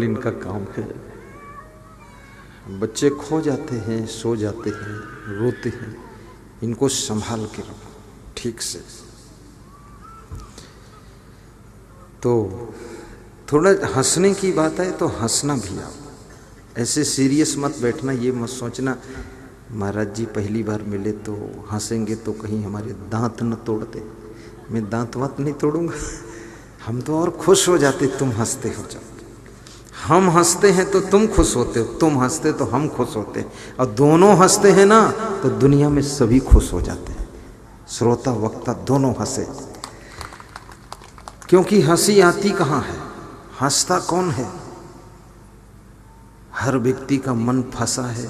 इनका काम है। बच्चे खो जाते हैं, सो जाते हैं, रोते हैं, इनको संभाल के रखो ठीक से। तो थोड़ा हंसने की बात है तो हंसना भी आप ऐसे सीरियस मत बैठना, ये मत सोचना महाराज जी पहली बार मिले तो हंसेंगे तो कहीं हमारे दांत न तोड़ दे। मैं दांत वात नहीं तोड़ूंगा, हम तो और खुश हो जाते तुम हंसते हो। जब हम हंसते हैं तो तुम खुश होते हो, तुम हंसते तो हम खुश होते हैं, और दोनों हंसते हैं ना तो दुनिया में सभी खुश हो जाते हैं। श्रोता वक्ता दोनों हंसे, क्योंकि हंसी आती कहाँ है, हंसता कौन है। हर व्यक्ति का मन फंसा है,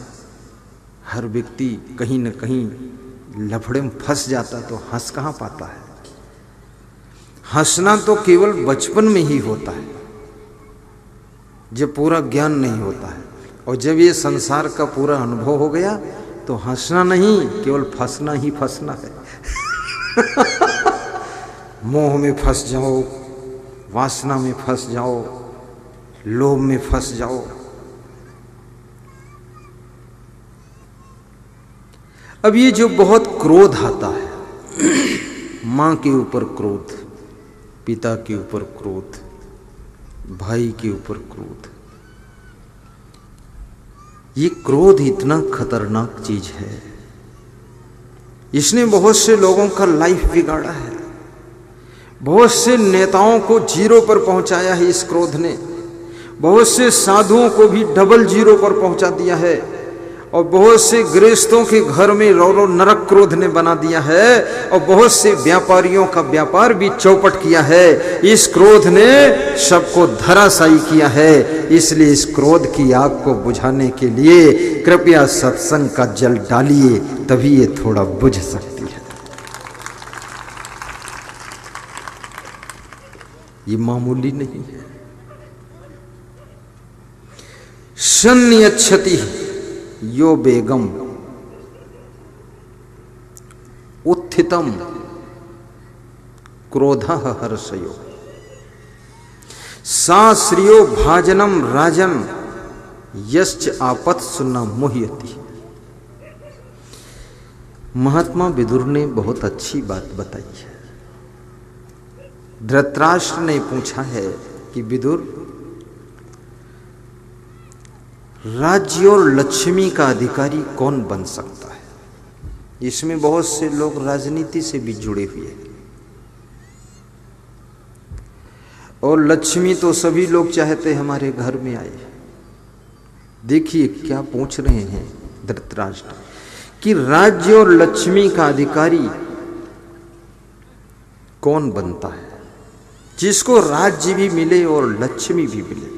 हर व्यक्ति कहीं न कहीं लफड़े में फंस जाता तो हंस कहाँ पाता है। हंसना तो केवल बचपन में ही होता है जब पूरा ज्ञान नहीं होता है, और जब ये संसार का पूरा अनुभव हो गया तो हंसना नहीं, केवल फंसना ही फंसना है। मोह में फंस जाओ, वासना में फंस जाओ, लोभ में फंस जाओ। अब ये जो बहुत क्रोध आता है, माँ के ऊपर क्रोध, पिता के ऊपर क्रोध, भाई के ऊपर क्रोध, ये क्रोध इतना खतरनाक चीज है। इसने बहुत से लोगों का लाइफ बिगाड़ा है, बहुत से नेताओं को जीरो पर पहुंचाया है इस क्रोध ने, बहुत से साधुओं को भी डबल जीरो पर पहुंचा दिया है, और बहुत से गृहस्थों के घर में रो रो नरक क्रोध ने बना दिया है, और बहुत से व्यापारियों का व्यापार भी चौपट किया है। इस क्रोध ने सबको धराशायी किया है। इसलिए इस क्रोध की आग को बुझाने के लिए कृपया सत्संग का जल डालिए, तभी ये थोड़ा बुझ सकती है। ये मामूली नहीं है। सन्नियच्छति यो बेगम उत्थितम क्रोधः हर्षयो सा श्रियो भाजनम राजन यश्च आपत्सु न मुह्यति। महात्मा विदुर ने बहुत अच्छी बात बताई है। धृतराष्ट्र ने पूछा है कि विदुर, राज्य और लक्ष्मी का अधिकारी कौन बन सकता है। इसमें बहुत से लोग राजनीति से भी जुड़े हुए हैं, और लक्ष्मी तो सभी लोग चाहते हमारे घर में आए। देखिए क्या पूछ रहे हैं धृतराष्ट्र कि राज्य और लक्ष्मी का अधिकारी कौन बनता है, जिसको राज्य भी मिले और लक्ष्मी भी मिले।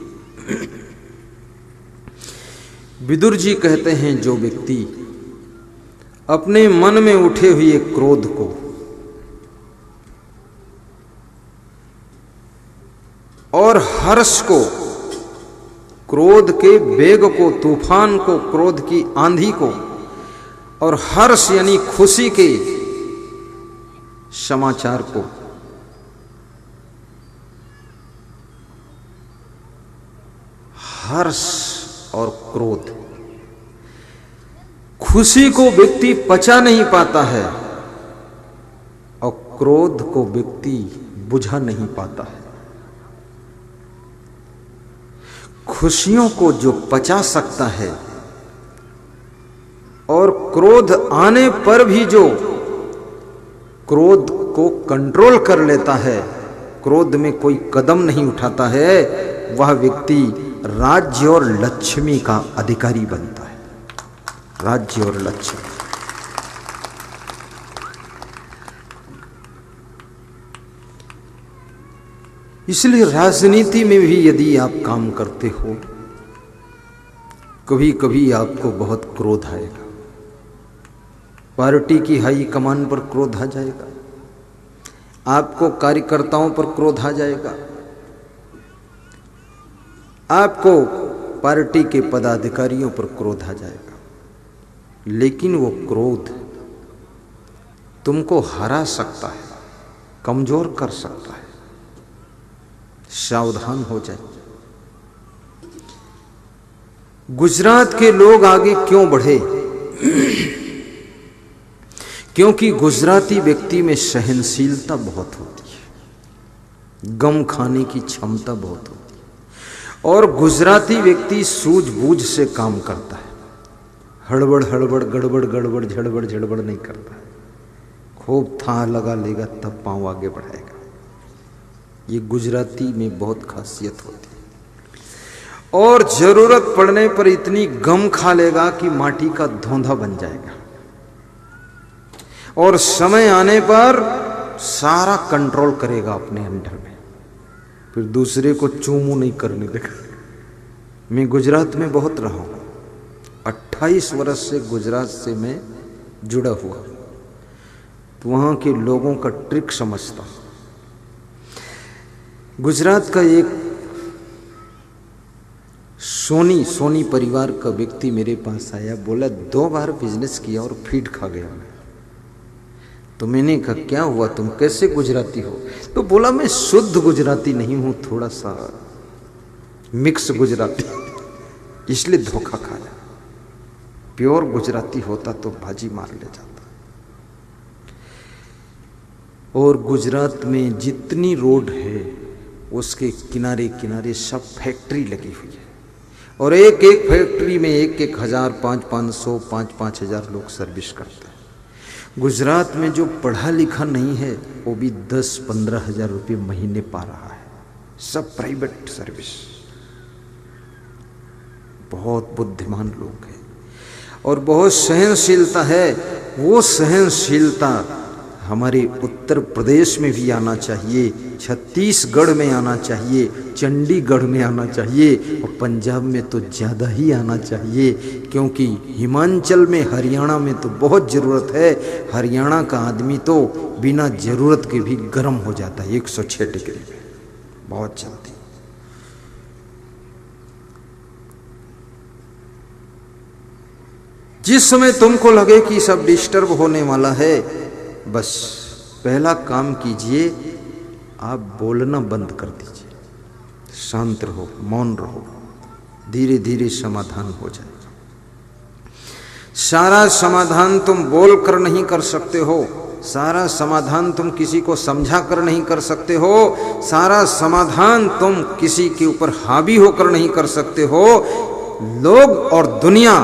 विदुर जी कहते हैं जो व्यक्ति अपने मन में उठे हुए क्रोध को और हर्ष को, क्रोध के वेग को, तूफान को, क्रोध की आंधी को, और हर्ष यानी खुशी के समाचार को हर्ष और क्रोध, खुशी को व्यक्ति पचा नहीं पाता है और क्रोध को व्यक्ति बुझा नहीं पाता है। खुशियों को जो पचा सकता है और क्रोध आने पर भी जो क्रोध को कंट्रोल कर लेता है, क्रोध में कोई कदम नहीं उठाता है, वह व्यक्ति राज्य और लक्ष्मी का अधिकारी बनता है। राज्य और लक्ष्मी। इसलिए राजनीति में भी यदि आप काम करते हो, कभी कभी आपको बहुत क्रोध आएगा, पार्टी की हाई कमान पर क्रोध आ जाएगा, आपको कार्यकर्ताओं पर क्रोध आ जाएगा, आपको पार्टी के पदाधिकारियों पर क्रोध आ जाएगा, लेकिन वो क्रोध तुमको हरा सकता है, कमजोर कर सकता है। सावधान हो जाए। गुजरात के लोग आगे क्यों बढ़े? क्योंकि गुजराती व्यक्ति में सहनशीलता बहुत होती है, गम खाने की क्षमता बहुत होती है, और गुजराती व्यक्ति सूझबूझ से काम करता है। हड़बड़ हड़बड़ गड़बड़ गड़बड़ झड़बड़ झड़बड़ नहीं करता है। खूब था लगा लेगा तब पांव आगे बढ़ाएगा। ये गुजराती में बहुत खासियत होती है। और जरूरत पड़ने पर इतनी गम खा लेगा कि माटी का धोंधा बन जाएगा, और समय आने पर सारा कंट्रोल करेगा अपने अंडर में, फिर दूसरे को चूमू नहीं करने देगा। मैं गुजरात में बहुत रहा हूं, 28 वर्ष से गुजरात से मैं जुड़ा हुआ, तो वहां के लोगों का ट्रिक समझता हूं। गुजरात का एक सोनी परिवार का व्यक्ति मेरे पास आया, बोला 2 बार बिजनेस किया और फीड खा गया मैं। तो मैंने कहा क्या हुआ, तुम कैसे गुजराती हो? तो बोला मैं शुद्ध गुजराती नहीं हूं, थोड़ा सा मिक्स गुजराती, इसलिए धोखा खाया। प्योर गुजराती होता तो बाजी मार ले जाता। और गुजरात में जितनी रोड है उसके किनारे किनारे सब फैक्ट्री लगी हुई है, और एक एक फैक्ट्री में 1,000, 500, 5,000 लोग सर्विस करते हैं। गुजरात में जो पढ़ा लिखा नहीं है वो भी 10-15 हजार रुपये महीने पा रहा है, सब प्राइवेट सर्विस। बहुत बुद्धिमान लोग हैं और बहुत सहनशीलता है। वो सहनशीलता हमारे उत्तर प्रदेश में भी आना चाहिए, छत्तीसगढ़ में आना चाहिए, चंडीगढ़ में आना चाहिए, और पंजाब में तो ज़्यादा ही आना चाहिए, क्योंकि हिमाचल में, हरियाणा में तो बहुत ज़रूरत है। हरियाणा का आदमी तो बिना ज़रूरत के भी गर्म हो जाता है 106 डिग्री में, बहुत जल्दी। जिस समय तुमको लगे कि सब डिस्टर्ब होने वाला है, बस पहला काम कीजिए, आप बोलना बंद कर दीजिए, शांत रहो, मौन रहो, धीरे धीरे समाधान हो जाएगा। सारा समाधान तुम बोल कर नहीं कर सकते हो, सारा समाधान तुम किसी को समझा कर नहीं कर सकते हो, सारा समाधान तुम किसी के ऊपर हावी होकर नहीं कर सकते हो। लोग और दुनिया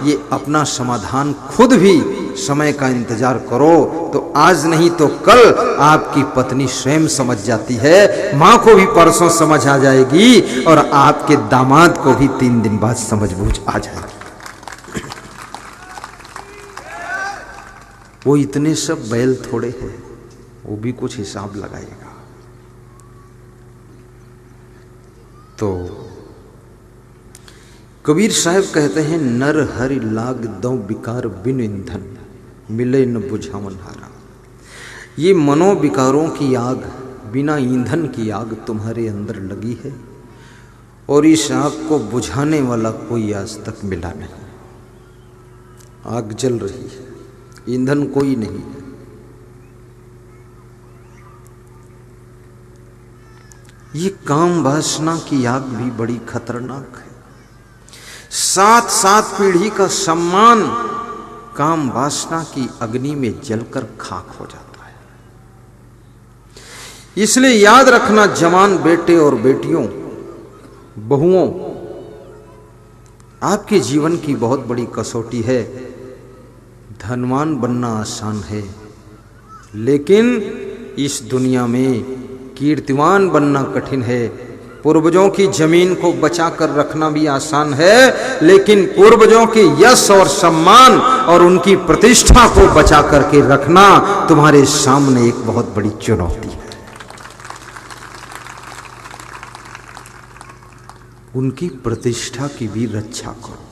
ये अपना समाधान खुद भी समय का इंतजार करो, तो आज नहीं तो कल आपकी पत्नी स्वयं समझ जाती है, माँ को भी परसों समझ आ जाएगी, और आपके दामाद को भी 3 दिन बाद समझ बूझ आ जाएगी। वो इतने सब बैल थोड़े हैं, वो भी कुछ हिसाब लगाएगा। तो कबीर साहब कहते हैं, नर हरि लाग दो विकार बिन ईंधन, मिले न बुझावन हारा। ये मनोविकारों की आग, बिना ईंधन की आग तुम्हारे अंदर लगी है, और इस आग को बुझाने वाला कोई आज तक मिला नहीं। आग जल रही है, ईंधन कोई नहीं है। ये काम वासना की आग भी बड़ी खतरनाक है। 7 पीढ़ी का सम्मान काम वासना की अग्नि में जलकर खाक हो जाता है। इसलिए याद रखना, जवान बेटे और बेटियों, बहुओं, आपके जीवन की बहुत बड़ी कसौटी है। धनवान बनना आसान है, लेकिन इस दुनिया में कीर्तिवान बनना कठिन है। पूर्वजों की जमीन को बचाकर रखना भी आसान है, लेकिन पूर्वजों के यश और सम्मान और उनकी प्रतिष्ठा को बचा करके रखना तुम्हारे सामने एक बहुत बड़ी चुनौती है। उनकी प्रतिष्ठा की भी रक्षा करो,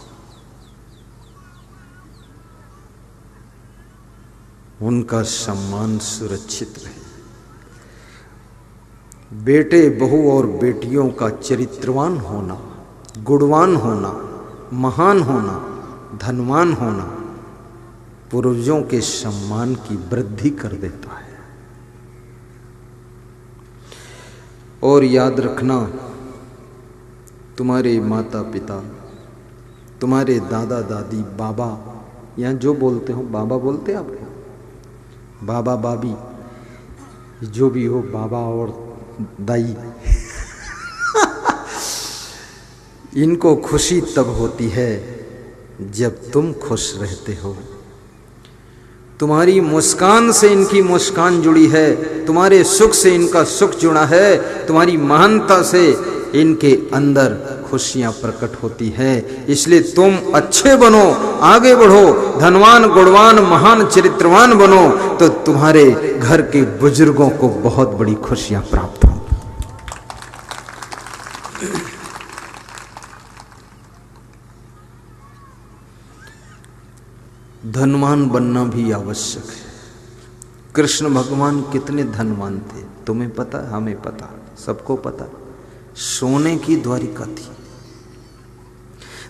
उनका सम्मान सुरक्षित रहे। बेटे, बहू और बेटियों का चरित्रवान होना, गुणवान होना, महान होना, धनवान होना पूर्वजों के सम्मान की वृद्धि कर देता है। और याद रखना, तुम्हारे माता पिता तुम्हारे दादा दादी बाबा, यहाँ जो बोलते हो बाबा बोलते आप, बाबा बाबी जो भी हो, बाबा और दाई इनको खुशी तब होती है जब तुम खुश रहते हो। तुम्हारी मुस्कान से इनकी मुस्कान जुड़ी है, तुम्हारे सुख से इनका सुख जुड़ा है, तुम्हारी महानता से इनके अंदर खुशियां प्रकट होती है। इसलिए तुम अच्छे बनो, आगे बढ़ो, धनवान गुणवान महान चरित्रवान बनो, तो तुम्हारे घर के बुजुर्गों को बहुत बड़ी खुशियां प्राप्त होंगी। धनवान बनना भी आवश्यक है। कृष्ण भगवान कितने धनवान थे तुम्हें पता, हमें पता, सबको पता। सोने की द्वारिका थी,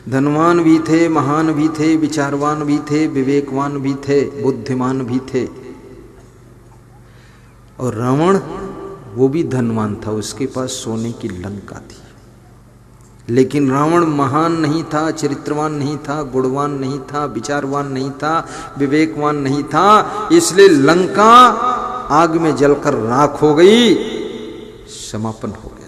धनवान भी थे, महान भी थे, विचारवान भी थे, विवेकवान भी थे, बुद्धिमान भी थे। और रावण वो भी धनवान था, उसके पास सोने की लंका थी। लेकिन रावण महान नहीं था, चरित्रवान नहीं था, गुणवान नहीं था, विचारवान नहीं था, विवेकवान नहीं था, इसलिए लंका आग में जलकर राख हो गई, समापन हो गया।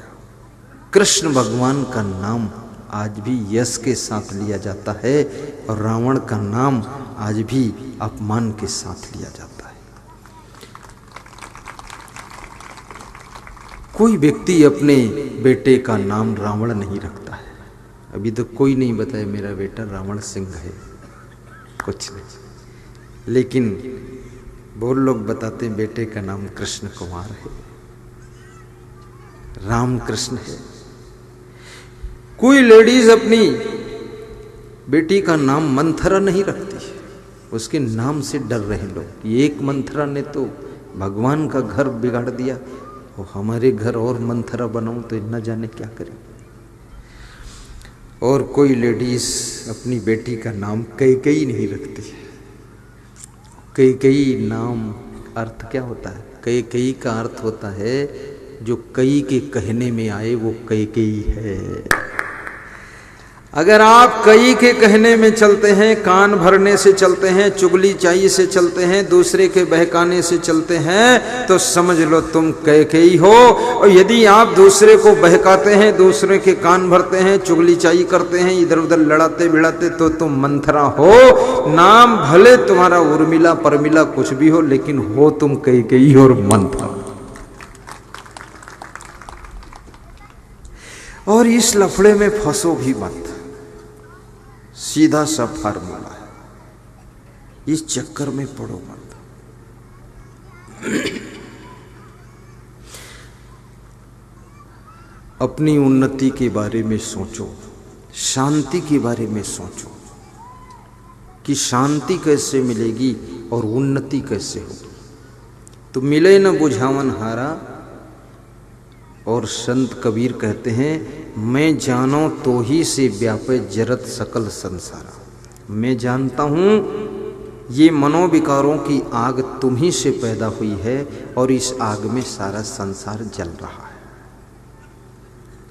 कृष्ण भगवान का नाम आज भी यश के साथ लिया जाता है और रावण का नाम आज भी अपमान के साथ लिया जाता है। कोई व्यक्ति अपने बेटे का नाम रावण नहीं रखता है। अभी तो कोई नहीं बताया मेरा बेटा रावण सिंह है, कुछ नहीं। लेकिन बहुत लोग बताते हैं बेटे का नाम कृष्ण कुमार है, राम कृष्ण है। कोई लेडीज अपनी बेटी का नाम मंथरा नहीं रखती, उसके नाम से डर रहे लोग। एक मंथरा ने तो भगवान का घर बिगाड़ दिया, वो हमारे घर और मंथरा बनाऊं तो न जाने क्या करें। और कोई लेडीज अपनी बेटी का नाम कैकेयी नहीं रखती। कैकेयी नाम अर्थ क्या होता है? कैकेयी का अर्थ होता है जो कई के कहने में आए वो कैकेयी है। अगर आप कई के कहने में चलते हैं, कान भरने से चलते हैं, चुगली चाई से चलते हैं, दूसरे के बहकाने से चलते हैं, तो समझ लो तुम कैकेयी हो। और यदि आप दूसरे को बहकाते हैं, दूसरे के कान भरते हैं, चुगली चाई करते हैं, इधर उधर लड़ाते भिड़ाते, तो तुम मंथरा हो। नाम भले तुम्हारा उर्मिला परमिला कुछ भी हो, लेकिन हो तुम कैकेयी और मंथरा। और इस लफड़े में फंसो भी मत, सीधा सा फार्मूला है, इस चक्कर में पड़ो मत। अपनी उन्नति के बारे में सोचो, शांति के बारे में सोचो कि शांति कैसे मिलेगी और उन्नति कैसे होगी। तो मिले न बुझावन हारा। और संत कबीर कहते हैं, मैं जानो तो ही से व्यापे जरत सकल संसारा। मैं जानता हूँ ये मनोविकारों की आग तुम ही से पैदा हुई है और इस आग में सारा संसार जल रहा है।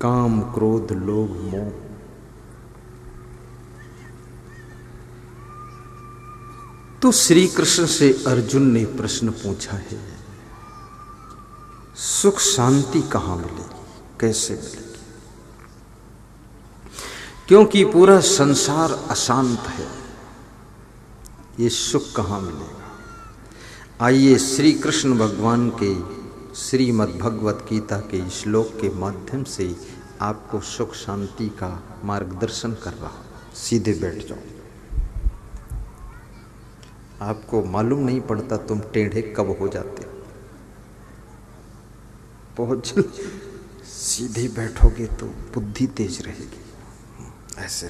काम क्रोध लोभ मोह। तो श्री कृष्ण से अर्जुन ने प्रश्न पूछा है, सुख शांति कहाँ मिलेगी, कैसे मिलेगी? क्योंकि पूरा संसार अशांत है, ये सुख कहाँ मिलेगा? आइए श्री कृष्ण भगवान के श्रीमद् भगवत गीता के श्लोक के माध्यम से आपको सुख शांति का मार्गदर्शन कर रहा हूं। सीधे बैठ जाओ। आपको मालूम नहीं पड़ता तुम टेढ़े कब हो जाते हो। पहुंच सीधे बैठोगे तो बुद्धि तेज रहेगी। ऐसे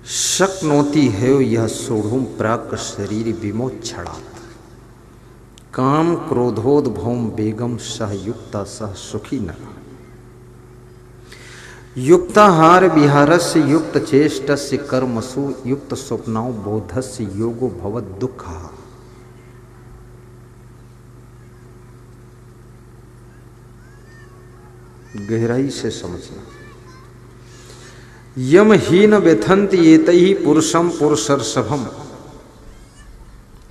शक्नोति है यह सोढ़ुम प्राक शरीर विमोक्षणात्। काम क्रोधोद्भवम बेगम सह युक्ता सह सुखी नर। युक्ताहार विहारस्य युक्त चेष्टस्य कर्मसु युक्त स्वप्नाओ बोधस्य योगो भवद दुःखः। गहराई से समझना। यम हीन व्यथंत एतैहि पुरुषम पुरुषर्षभम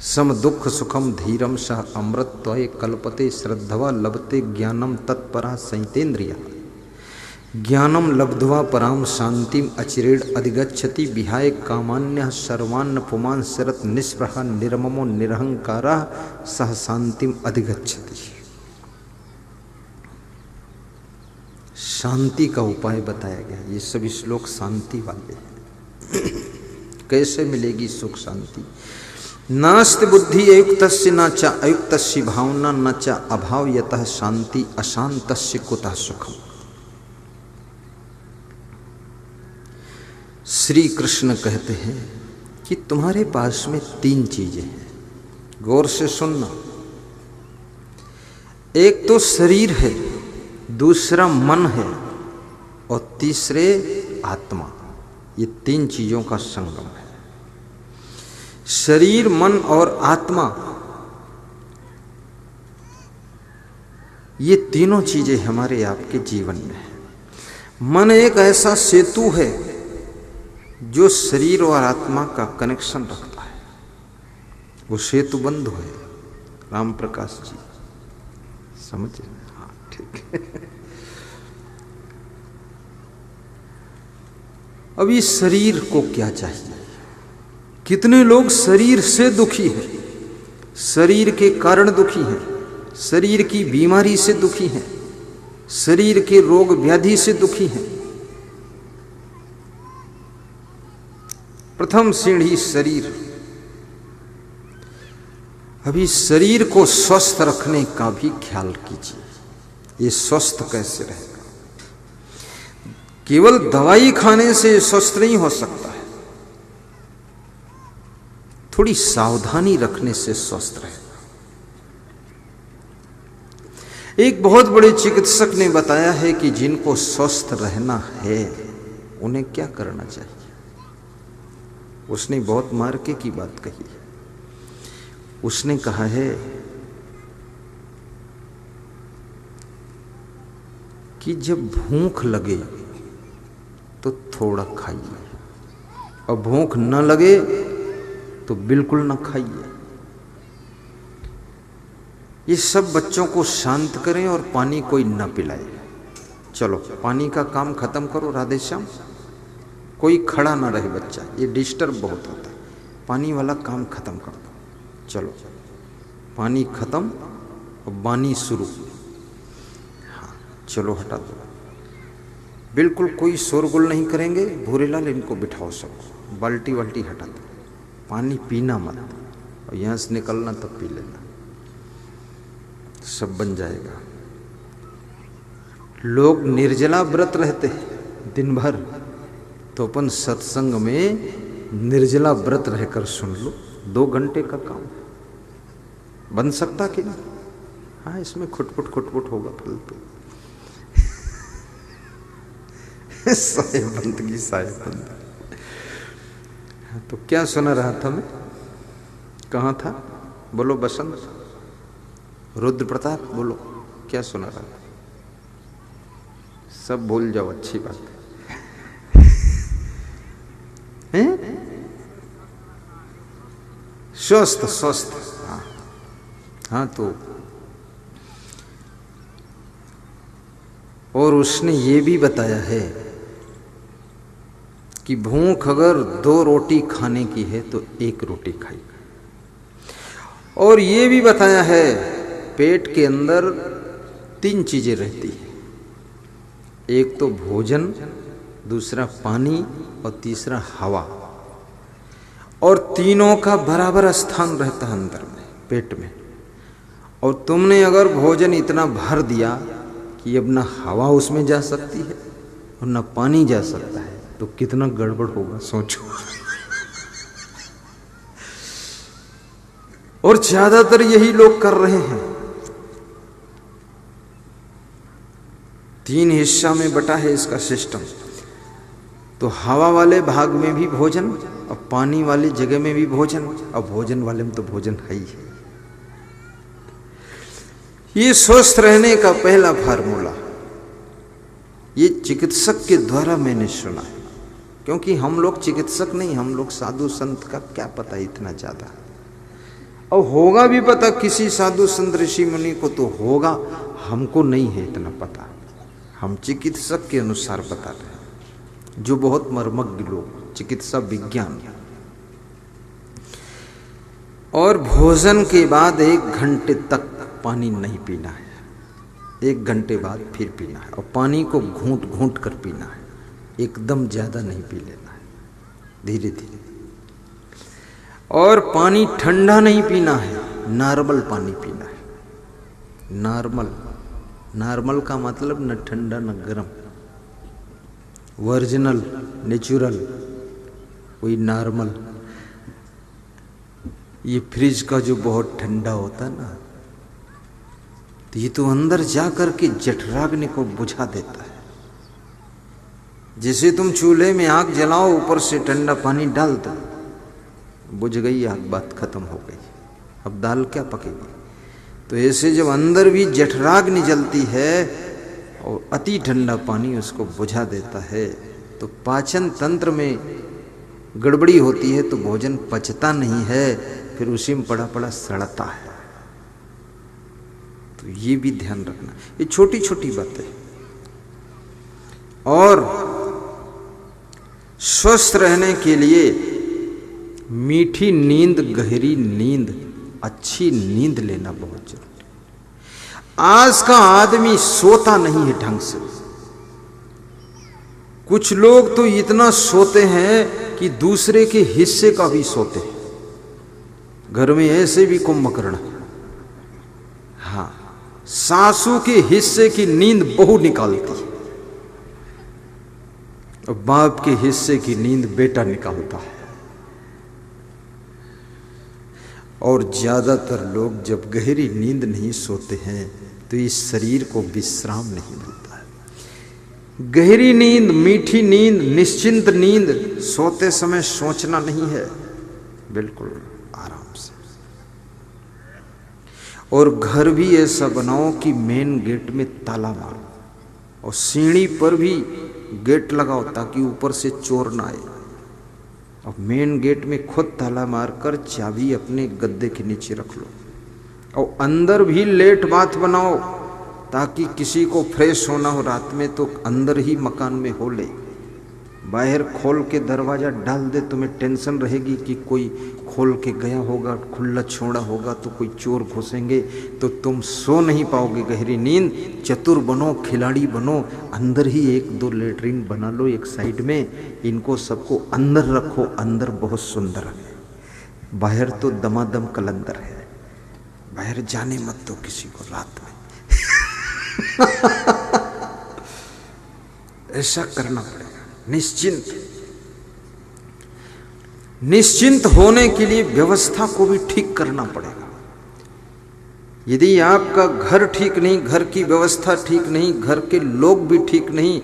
सम दुख सुखम धीरम सह अमृतत्वय कल्पते श्रद्धवा लभते ज्ञानम तत्परा संहितेन्द्रिय ज्ञानम लब्ध्वा पराम शांतिम अचिरेण अधिगच्छति विहाय कामान्य सर्वान्न पुमान शरत निस्पृह निर्ममो निरहंकारा सह शांतिम अधिगच्छति। शांति का उपाय बताया गया। ये सभी श्लोक शांति वाले हैं। कैसे मिलेगी सुख शांति? नास्ति बुद्धि अयुक्तस्य न च अयुक्तस्य भावना न च अभाव यतः शांति अशांतस्य कुतः सुखम। श्री कृष्ण कहते हैं कि तुम्हारे पास में 3 चीजें हैं, गौर से सुनना। एक तो शरीर है, दूसरा मन है और तीसरे आत्मा। ये 3 चीजों का संगम है। शरीर, मन और आत्मा, ये तीनों चीजें हमारे आपके जीवन में है। मन एक ऐसा सेतु है जो शरीर और आत्मा का कनेक्शन रखता है। वो सेतु बंधु है। राम प्रकाश जी समझे? हाँ ठीक है। अब इस शरीर को क्या चाहिए? कितने लोग शरीर से दुखी हैं, शरीर के कारण दुखी हैं, शरीर की बीमारी से दुखी हैं, शरीर के रोग व्याधि से दुखी हैं। प्रथम सीढ़ी शरीर। अभी शरीर को स्वस्थ रखने का भी ख्याल कीजिए। ये स्वस्थ कैसे रहेगा? केवल दवाई खाने से स्वस्थ नहीं हो सकता है। थोड़ी सावधानी रखने से स्वस्थ रहेगा। एक बहुत बड़े चिकित्सक ने बताया है कि जिनको स्वस्थ रहना है उन्हें क्या करना चाहिए। उसने बहुत मार्के की बात कही है। उसने कहा है कि जब भूख लगे तो थोड़ा खाइए और भूख न लगे तो बिल्कुल न खाइए। ये सब बच्चों को शांत करें और पानी कोई न पिलाए। चलो पानी का काम खत्म करो राधे श्याम। कोई खड़ा ना रहे बच्चा, ये डिस्टर्ब बहुत होता है। पानी वाला काम खत्म कर दो। चलो पानी खत्म और बानी शुरू। हाँ चलो हटा दो। बिल्कुल कोई शोरगुल नहीं करेंगे। भूरेलाल इनको बिठाओ सबको। बाल्टी वाल्टी हटा दो। पानी पीना मत और यहाँ से निकलना तब पी लेना। सब बन जाएगा। लोग निर्जला व्रत रहते हैं दिन भर, तो अपन सत्संग में निर्जला व्रत रहकर सुन लो। 2 घंटे का काम बन सकता कि नहीं? हाँ इसमें खुटपुट होगा फालतू। साहेबंद की साहेबंद। तो क्या सुना रहा था मैं? कहाँ था? बोलो बसंत, रुद्र प्रताप बोलो, क्या सुना रहा था? सब भूल जाओ, अच्छी बात है। स्वस्थ स्वस्थ। हाँ हाँ तो और उसने ये भी बताया है कि भूख अगर 2 रोटी खाने की है तो 1 रोटी खाइए। और ये भी बताया है पेट के अंदर 3 चीजें रहती है। एक तो भोजन, दूसरा पानी और तीसरा हवा। और तीनों का बराबर स्थान रहता है अंदर में, पेट में। और तुमने अगर भोजन इतना भर दिया कि अब ना हवा उसमें जा सकती है और ना पानी जा सकता है, तो कितना गड़बड़ होगा सोचो। और ज्यादातर यही लोग कर रहे हैं। 3 हिस्सा में बटा है इसका सिस्टम। तो हवा वाले भाग में भी भोजन और पानी वाली जगह में भी भोजन और भोजन वाले में तो भोजन है ही है। ये स्वस्थ रहने का पहला फार्मूला। ये चिकित्सक के द्वारा मैंने सुना है, क्योंकि हम लोग चिकित्सक नहीं, हम लोग साधु संत का क्या पता इतना ज्यादा। और होगा भी पता किसी साधु संत ऋषि मुनि को तो होगा, हमको नहीं है इतना पता। हम चिकित्सक के अनुसार बता रहे हैं, जो बहुत मर्मज्ञ लोग, चिकित्सा विज्ञान। और भोजन के बाद 1 घंटे तक पानी नहीं पीना है, 1 घंटे बाद फिर पीना है, और पानी को घूंट घूंट कर पीना है, एकदम ज्यादा नहीं पी लेना है, धीरे धीरे। और पानी ठंडा नहीं पीना है, नॉर्मल पानी पीना है। नॉर्मल का मतलब न ठंडा न गर्म, वर्जिनल, नेचुरल, वही नॉर्मल। ये फ्रिज का जो बहुत ठंडा होता है ना, तो ये तो अंदर जा कर के जठराग्नि को बुझा देता है। जैसे तुम चूल्हे में आग जलाओ, ऊपर से ठंडा पानी डाल दो, बुझ गई आग, बात खत्म हो गई, अब दाल क्या पकेगी। तो ऐसे जब अंदर भी जठराग्नि जलती है और अति ठंडा पानी उसको बुझा देता है, तो पाचन तंत्र में गड़बड़ी होती है, तो भोजन पचता नहीं है, फिर उसी में पड़ा पड़ा सड़ता है। तो ये भी ध्यान रखना, ये छोटी छोटी बातें। और स्वस्थ रहने के लिए मीठी नींद, गहरी नींद, अच्छी नींद लेना बहुत जरूरी। आज का आदमी सोता नहीं है ढंग से। कुछ लोग तो इतना सोते हैं कि दूसरे के हिस्से का भी सोते हैं। घर में ऐसे भी कुंभकर्ण, हाँ, सासू के हिस्से की नींद बहू निकालती है, और बाप के हिस्से की नींद बेटा निकालता है। और ज्यादातर लोग जब गहरी नींद नहीं सोते हैं तो इस शरीर को विश्राम नहीं मिलता है। गहरी नींद, मीठी नींद, निश्चिंत नींद, सोते समय सोचना नहीं है, बिल्कुल आराम से। और घर भी ऐसा बनाओ कि मेन गेट में ताला मारो, और सीढ़ी पर भी गेट लगाओ ताकि ऊपर से चोर ना आए। और मेन गेट में खुद ताला मारकर चाबी अपने गद्दे के नीचे रख लो। और अंदर भी लेट बाथ बनाओ ताकि किसी को फ्रेश होना हो रात में तो अंदर ही मकान में हो ले। बाहर खोल के दरवाजा डाल दे, तुम्हें टेंशन रहेगी कि कोई खोल के गया होगा, खुला छोड़ा होगा तो कोई चोर घुसेंगे, तो तुम सो नहीं पाओगे गहरी नींद। चतुर बनो, खिलाड़ी बनो, अंदर ही 1-2 लेटरिन बना लो एक साइड में, इनको सबको अंदर रखो। अंदर बहुत सुंदर है, बाहर तो दमादम कलंदर है। बाहर जाने मत दो किसी को रात में। ऐसा करना पड़ेगा। निश्चिंत होने के लिए व्यवस्था को भी ठीक करना पड़ेगा। यदि आपका घर ठीक नहीं, घर की व्यवस्था ठीक नहीं, घर के लोग भी ठीक नहीं,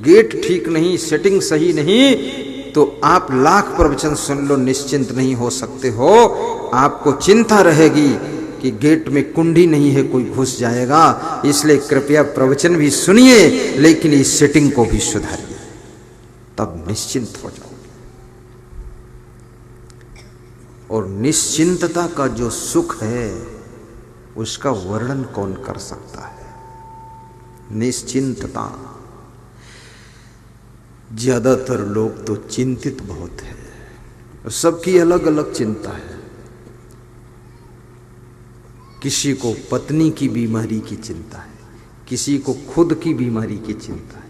गेट ठीक नहीं, सेटिंग सही नहीं, तो आप लाख प्रवचन सुन लो, निश्चिंत नहीं हो सकते हो। आपको चिंता रहेगी कि गेट में कुंडी नहीं है, कोई घुस जाएगा। इसलिए कृपया प्रवचन भी सुनिए, लेकिन इस सेटिंग को भी सुधारिए, तब निश्चिंत हो जाओ। और निश्चिंतता का जो सुख है उसका वर्णन कौन कर सकता है। निश्चिंतता, ज्यादातर लोग तो चिंतित बहुत है, सबकी अलग अलग चिंता है। किसी को पत्नी की बीमारी की चिंता है, किसी को खुद की बीमारी की चिंता है।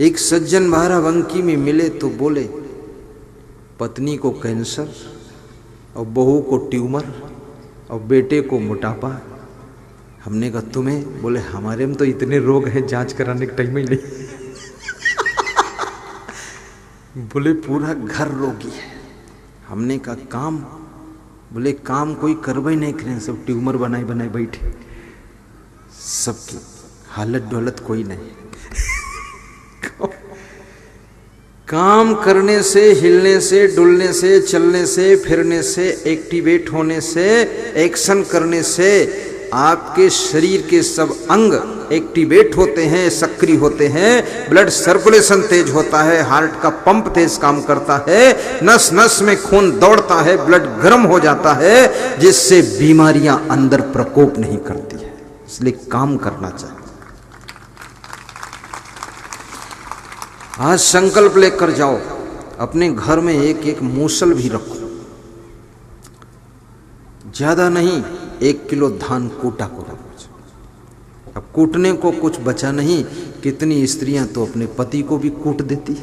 एक सज्जन बाराबंकी में मिले तो बोले पत्नी को कैंसर, और बहू को ट्यूमर, और बेटे को मोटापा। हमने कहा तुम्हें? बोले हमारे में तो इतने रोग हैं, जांच कराने का टाइम ही नहीं। बोले पूरा घर रोगी है। हमने कहा काम? बोले काम कोई करवा ही नहीं करें, सब ट्यूमर बनाए बनाए बैठे, सबकी हालत डोलत कोई नहीं। काम करने से, हिलने से, डुलने से, चलने से, फिरने से, एक्टिवेट होने से, एक्शन करने से आपके शरीर के सब अंग एक्टिवेट होते हैं, सक्रिय होते हैं, ब्लड सर्कुलेशन तेज होता है, हार्ट का पंप तेज काम करता है, नस नस में खून दौड़ता है, ब्लड गर्म हो जाता है, जिससे बीमारियां अंदर प्रकोप नहीं करती है। इसलिए काम करना चाहिए। आज संकल्प लेकर जाओ, अपने घर में एक एक मूसल भी रखो, ज्यादा नहीं, 1 किलो धान कूटा करो। अब कूटने को कुछ बचा नहीं, कितनी स्त्रियां तो अपने पति को भी कूट देती।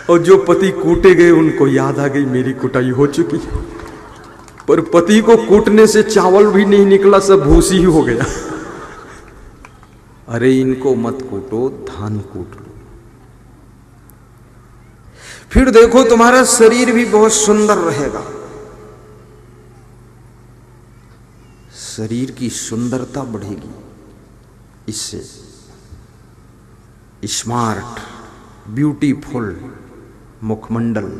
और जो पति कूटे गए उनको याद आ गई मेरी कुटाई हो चुकी, पर पति को कूटने से चावल भी नहीं निकला, सब भूसी ही हो गया। अरे इनको मत कूटो, धान कूट लो। फिर देखो तुम्हारा शरीर भी बहुत सुंदर रहेगा। शरीर की सुंदरता बढ़ेगी इससे। स्मार्ट, ब्यूटीफुल मुखमंडल,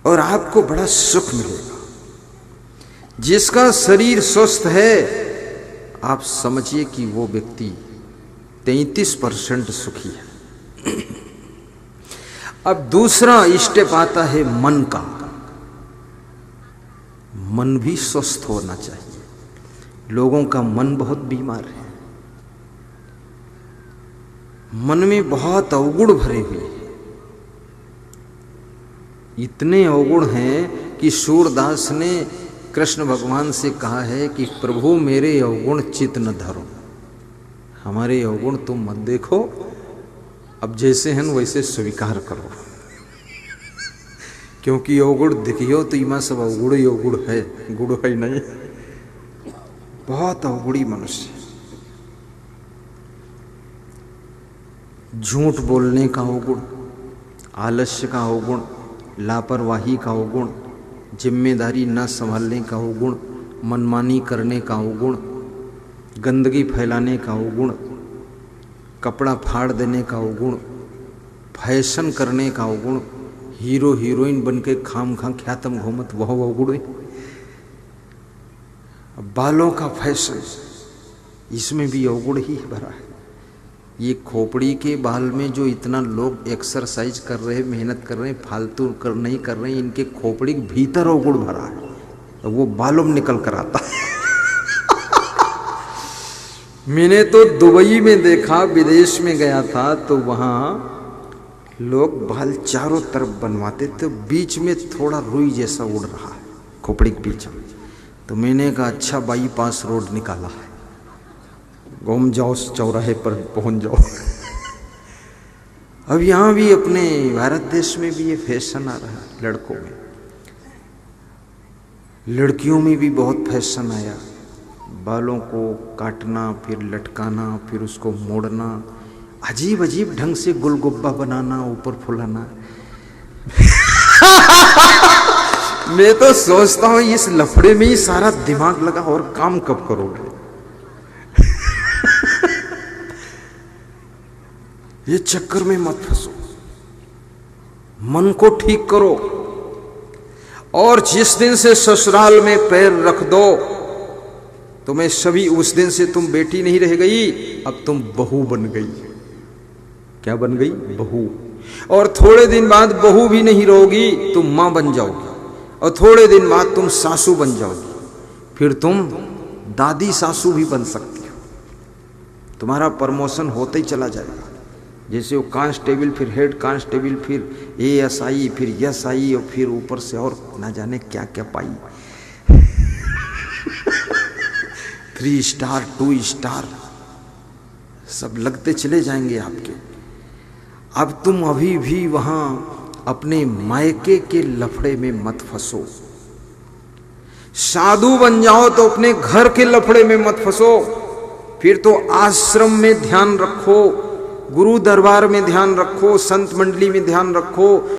और आपको बड़ा सुख मिलेगा। जिसका शरीर स्वस्थ है, आप समझिए कि वो व्यक्ति 33% सुखी है। अब दूसरा स्टेप आता है मन का। मन भी स्वस्थ होना चाहिए। लोगों का मन बहुत बीमार है, मन में बहुत अवगुण भरे हुए हैं। इतने अवगुण हैं कि सूरदास ने कृष्ण भगवान से कहा है कि प्रभु मेरे अवगुण चित न धरो, हमारे अवगुण तुम मत देखो, अब जैसे हैं वैसे स्वीकार करो। क्योंकि अवगुण दिखियो तो इमा सब अवगुण ही अवगुण है, गुण है नहीं। बहुत अवगुणी मनुष्य। झूठ बोलने का अवगुण, आलस्य का अवगुण, लापरवाही का अवगुण, जिम्मेदारी न संभालने का अवगुण, मनमानी करने का अवगुण, गंदगी फैलाने का अवगुण, कपड़ा फाड़ देने का अवगुण, फैशन करने का अवगुण, हीरो हीरोइन बन के खाम खां ख्यातम घूमत वह अवगुण है। बालों का फैशन, इसमें भी अवगुण ही भरा है। ये खोपड़ी के बाल में जो इतना लोग एक्सरसाइज कर रहे हैं, मेहनत कर रहे हैं, फालतू नहीं कर रहे हैं, इनके खोपड़ी के भीतर अवगुण भरा है, तो वो बालों में निकल कर आता है। मैंने तो दुबई में देखा, विदेश में गया था तो वहाँ लोग बाल चारों तरफ बनवाते थे, बीच में थोड़ा रुई जैसा उड़ रहा है खोपड़ी के बीच में। तो मैंने कहा अच्छा बाईपास रोड निकाला है, घूम जाओ चौराहे पर पहुंच जाओ। अब यहाँ भी अपने भारत देश में भी ये फैशन आ रहा है, लड़कों में, लड़कियों में भी बहुत फैशन आया। बालों को काटना, फिर लटकाना, फिर उसको मोड़ना, अजीब अजीब ढंग से गुलगुब्बा बनाना, ऊपर फुलाना। मैं तो सोचता हूं इस लफड़े में ही सारा दिमाग लगा, और काम कब करोगे? ये चक्कर में मत फंसो, मन को ठीक करो। और जिस दिन से ससुराल में पैर रख दो, तुम्हें सभी, उस दिन से तुम बेटी नहीं रह गई, अब तुम बहू बन गई। क्या बन गई? बहू। और थोड़े दिन बाद बहू भी नहीं रहोगी, तुम मां बन जाओगी, और थोड़े दिन बाद तुम सासू बन जाओगी, फिर तुम दादी सासू भी बन सकती हो। तुम्हारा प्रमोशन होते ही चला जाएगा। जैसे वो कांस्टेबल, फिर हेड कांस्टेबल, फिर ASI, फिर SI, और फिर ऊपर से और ना जाने क्या क्या पाई। 3 स्टार, 2 स्टार, सब लगते चले जाएंगे आपके। अब तुम अभी भी वहां अपने मायके के लफड़े में मत फंसो। साधु बन जाओ तो अपने घर के लफड़े में मत फंसो। फिर तो आश्रम में ध्यान रखो, गुरु दरबार में ध्यान रखो, संत मंडली में ध्यान रखो।